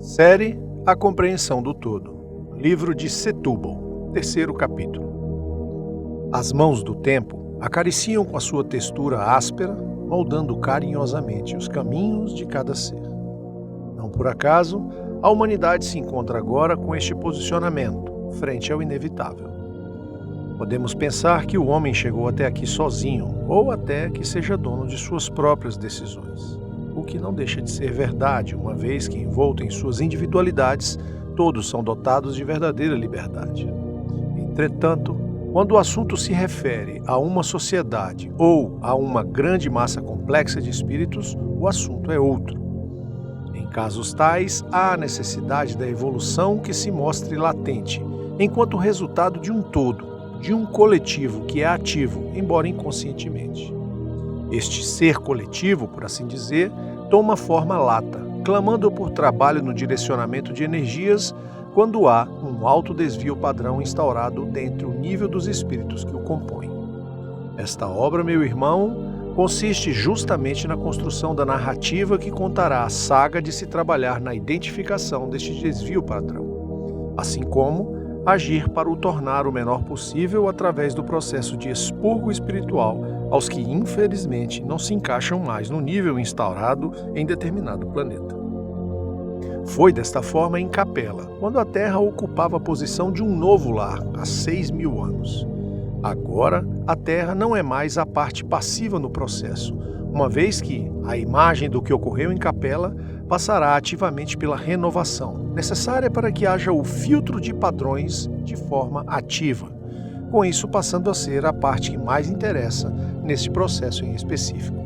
Série A Compreensão do Todo. Livro de Setúbal, terceiro capítulo. As mãos do tempo acariciam com a sua textura áspera, moldando carinhosamente os caminhos de cada ser. Não por acaso, a humanidade se encontra agora com este posicionamento, frente ao inevitável. Podemos pensar que o homem chegou até aqui sozinho, ou até que seja dono de suas próprias decisões. O que não deixa de ser verdade, uma vez que, envolto em suas individualidades, todos são dotados de verdadeira liberdade. Entretanto, quando o assunto se refere a uma sociedade ou a uma grande massa complexa de espíritos, o assunto é outro. Em casos tais, há a necessidade da evolução que se mostre latente, enquanto resultado de um todo, de um coletivo que é ativo, embora inconscientemente. Este ser coletivo, por assim dizer, toma forma lata, clamando por trabalho no direcionamento de energias quando há um alto desvio padrão instaurado dentre o nível dos espíritos que o compõem. Esta obra, meu irmão, consiste justamente na construção da narrativa que contará a saga de se trabalhar na identificação deste desvio padrão, assim como agir para o tornar o menor possível através do processo de expurgo espiritual aos que, infelizmente, não se encaixam mais no nível instaurado em determinado planeta. Foi desta forma em Capela, quando a Terra ocupava a posição de um novo lar há 6.000 anos. Agora, a Terra não é mais a parte passiva no processo, uma vez que a imagem do que ocorreu em Capela passará ativamente pela renovação, necessária para que haja o filtro de padrões de forma ativa, com isso passando a ser a parte que mais interessa neste processo em específico.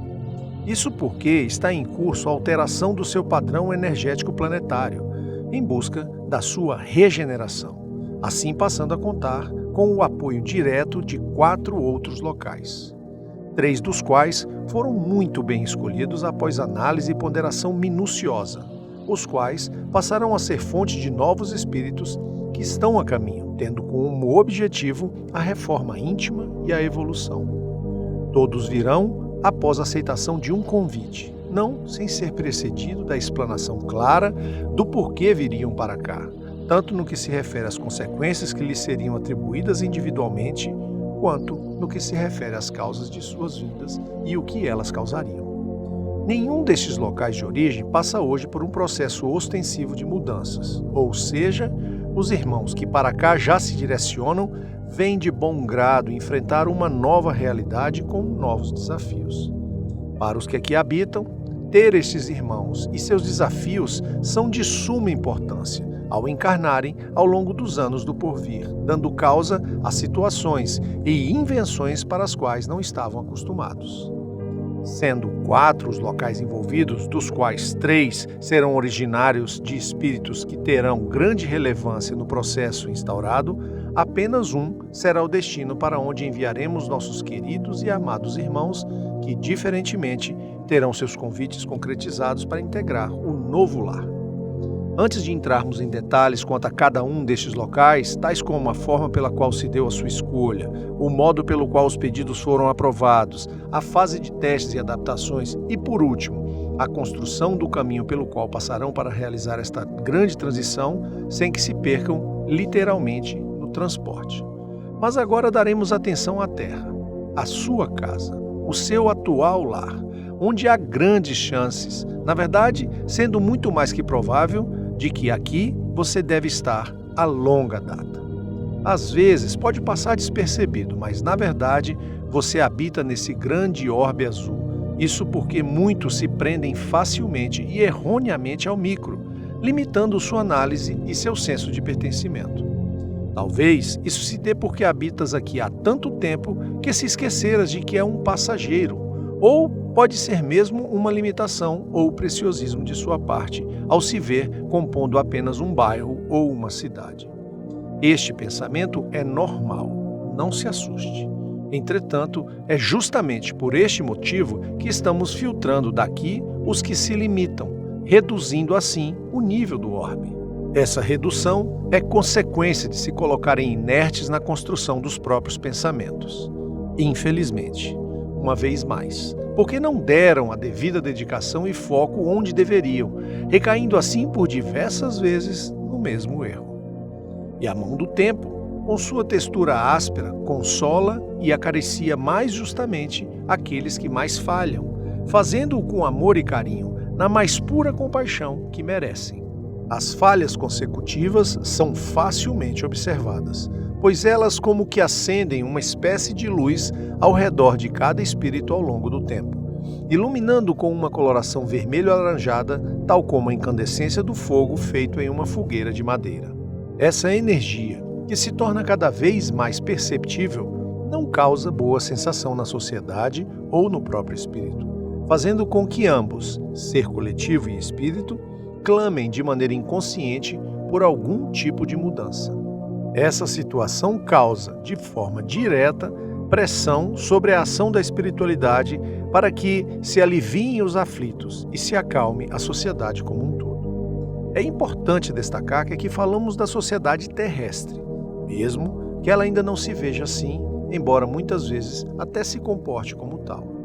Isso porque está em curso a alteração do seu padrão energético planetário, em busca da sua regeneração, assim passando a contar com o apoio direto de 4 outros locais. 3 dos quais foram muito bem escolhidos após análise e ponderação minuciosa, os quais passarão a ser fonte de novos espíritos que estão a caminho, tendo como objetivo a reforma íntima e a evolução. Todos virão após a aceitação de um convite, não sem ser precedido da explanação clara do porquê viriam para cá, tanto no que se refere às consequências que lhes seriam atribuídas individualmente, quanto no que se refere às causas de suas vidas e o que elas causariam. Nenhum destes locais de origem passa hoje por um processo ostensivo de mudanças, ou seja, os irmãos que para cá já se direcionam vêm de bom grado enfrentar uma nova realidade com novos desafios. Para os que aqui habitam, ter estes irmãos e seus desafios são de suma importância ao encarnarem ao longo dos anos do porvir, dando causa a situações e invenções para as quais não estavam acostumados. Sendo 4 os locais envolvidos, dos quais 3 serão originários de espíritos que terão grande relevância no processo instaurado, apenas um será o destino para onde enviaremos nossos queridos e amados irmãos que, diferentemente, terão seus convites concretizados para integrar o novo lar. Antes de entrarmos em detalhes quanto a cada um destes locais, tais como a forma pela qual se deu a sua escolha, o modo pelo qual os pedidos foram aprovados, a fase de testes e adaptações e, por último, a construção do caminho pelo qual passarão para realizar esta grande transição sem que se percam literalmente no transporte. Mas agora daremos atenção à Terra, à sua casa, o seu atual lar, onde há grandes chances, na verdade, sendo muito mais que provável, de que aqui você deve estar a longa data. Às vezes pode passar despercebido, mas na verdade você habita nesse grande orbe azul. Isso porque muitos se prendem facilmente e erroneamente ao micro, limitando sua análise e seu senso de pertencimento. Talvez isso se dê porque habitas aqui há tanto tempo que se esqueceras de que é um passageiro, ou pode ser mesmo uma limitação ou preciosismo de sua parte, ao se ver compondo apenas um bairro ou uma cidade. Este pensamento é normal, não se assuste. Entretanto, é justamente por este motivo que estamos filtrando daqui os que se limitam, reduzindo assim o nível do orbe. Essa redução é consequência de se colocarem inertes na construção dos próprios pensamentos. Infelizmente, uma vez mais, porque não deram a devida dedicação e foco onde deveriam, recaindo assim por diversas vezes no mesmo erro. E a mão do tempo, com sua textura áspera, consola e acaricia mais justamente aqueles que mais falham, fazendo-o com amor e carinho, na mais pura compaixão que merecem. As falhas consecutivas são facilmente observadas, pois elas como que acendem uma espécie de luz ao redor de cada espírito ao longo do tempo, iluminando com uma coloração vermelho-alaranjada, tal como a incandescência do fogo feito em uma fogueira de madeira. Essa energia, que se torna cada vez mais perceptível, não causa boa sensação na sociedade ou no próprio espírito, fazendo com que ambos, ser coletivo e espírito, clamem de maneira inconsciente por algum tipo de mudança. Essa situação causa, de forma direta, pressão sobre a ação da espiritualidade para que se aliviem os aflitos e se acalme a sociedade como um todo. É importante destacar que aqui falamos da sociedade terrestre, mesmo que ela ainda não se veja assim, embora muitas vezes até se comporte como tal.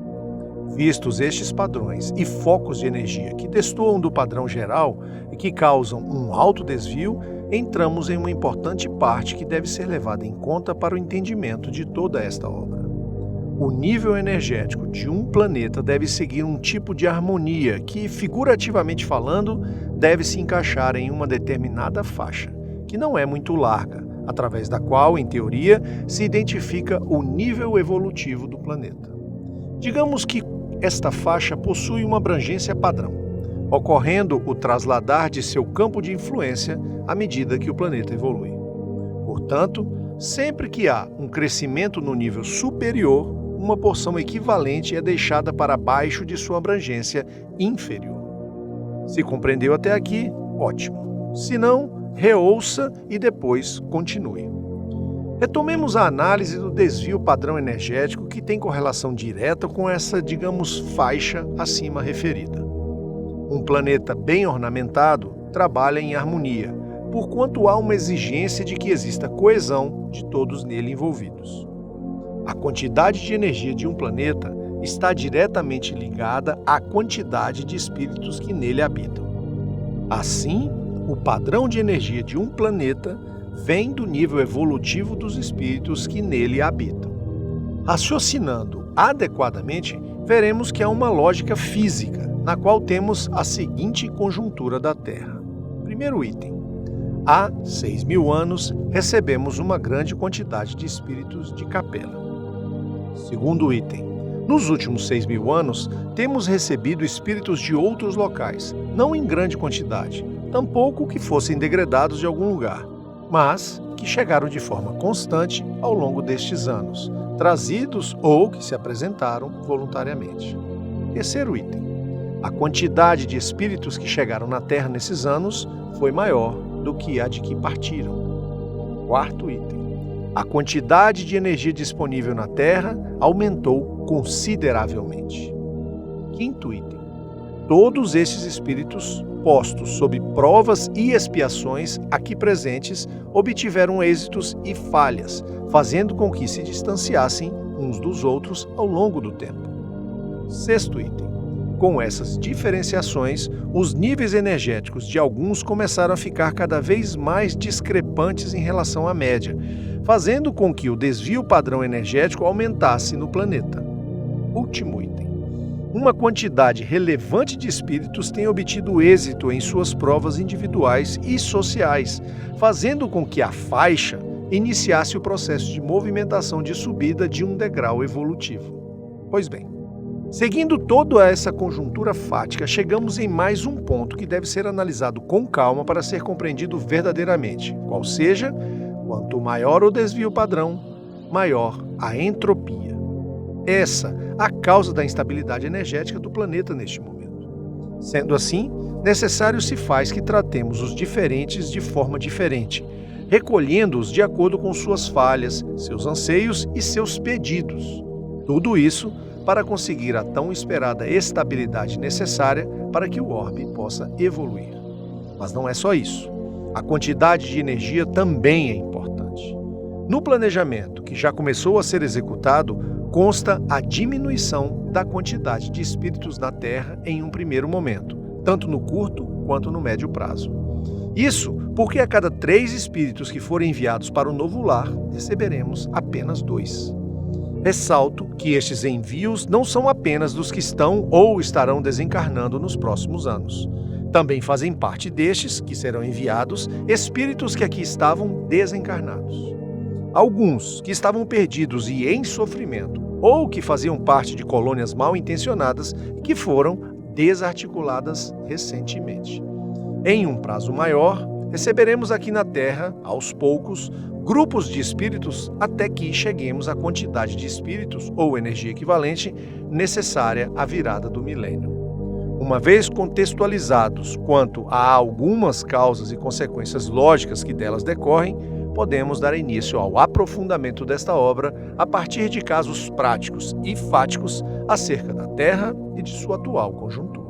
Vistos estes padrões e focos de energia que destoam do padrão geral e que causam um alto desvio, entramos em uma importante parte que deve ser levada em conta para o entendimento de toda esta obra. O nível energético de um planeta deve seguir um tipo de harmonia que, figurativamente falando, deve se encaixar em uma determinada faixa, que não é muito larga, através da qual, em teoria, se identifica o nível evolutivo do planeta. Digamos que esta faixa possui uma abrangência padrão, ocorrendo o trasladar de seu campo de influência à medida que o planeta evolui. Portanto, sempre que há um crescimento no nível superior, uma porção equivalente é deixada para baixo de sua abrangência inferior. Se compreendeu até aqui, ótimo. Se não, reouça e depois continue. Retomemos a análise do desvio padrão energético que tem correlação direta com essa, digamos, faixa acima referida. Um planeta bem ornamentado trabalha em harmonia, porquanto há uma exigência de que exista coesão de todos nele envolvidos. A quantidade de energia de um planeta está diretamente ligada à quantidade de espíritos que nele habitam. Assim, o padrão de energia de um planeta vem do nível evolutivo dos espíritos que nele habitam. Raciocinando adequadamente, veremos que há uma lógica física, na qual temos a seguinte conjuntura da Terra. Primeiro item. Há 6.000 anos, recebemos uma grande quantidade de espíritos de capela. Segundo item. Nos últimos 6.000 anos, temos recebido espíritos de outros locais, não em grande quantidade, tampouco que fossem degradados de algum lugar, mas que chegaram de forma constante ao longo destes anos, trazidos ou que se apresentaram voluntariamente. Terceiro item. A quantidade de espíritos que chegaram na Terra nesses anos foi maior do que a de que partiram. Quarto item. A quantidade de energia disponível na Terra aumentou consideravelmente. Quinto item. Todos estes espíritos, postos sob provas e expiações aqui presentes, obtiveram êxitos e falhas, fazendo com que se distanciassem uns dos outros ao longo do tempo. Sexto item. Com essas diferenciações, os níveis energéticos de alguns começaram a ficar cada vez mais discrepantes em relação à média, fazendo com que o desvio padrão energético aumentasse no planeta. Último item. Uma quantidade relevante de espíritos tem obtido êxito em suas provas individuais e sociais, fazendo com que a faixa iniciasse o processo de movimentação de subida de um degrau evolutivo. Pois bem, seguindo toda essa conjuntura fática, chegamos em mais um ponto que deve ser analisado com calma para ser compreendido verdadeiramente, qual seja, quanto maior o desvio padrão, maior a entropia. Essa a causa da instabilidade energética do planeta neste momento. Sendo assim, necessário se faz que tratemos os diferentes de forma diferente, recolhendo-os de acordo com suas falhas, seus anseios e seus pedidos. Tudo isso para conseguir a tão esperada estabilidade necessária para que o orbe possa evoluir. Mas não é só isso. A quantidade de energia também é importante. No planejamento, que já começou a ser executado, consta a diminuição da quantidade de espíritos na Terra em um primeiro momento, tanto no curto quanto no médio prazo. Isso porque a cada 3 espíritos que forem enviados para o novo lar, receberemos apenas 2. Ressalto que estes envios não são apenas dos que estão ou estarão desencarnando nos próximos anos. Também fazem parte destes, que serão enviados, espíritos que aqui estavam desencarnados. Alguns que estavam perdidos e em sofrimento, ou que faziam parte de colônias mal intencionadas e que foram desarticuladas recentemente. Em um prazo maior, receberemos aqui na Terra, aos poucos, grupos de espíritos até que cheguemos à quantidade de espíritos ou energia equivalente necessária à virada do milênio. Uma vez contextualizados quanto a algumas causas e consequências lógicas que delas decorrem, podemos dar início ao aprofundamento desta obra a partir de casos práticos e fáticos acerca da Terra e de sua atual conjuntura.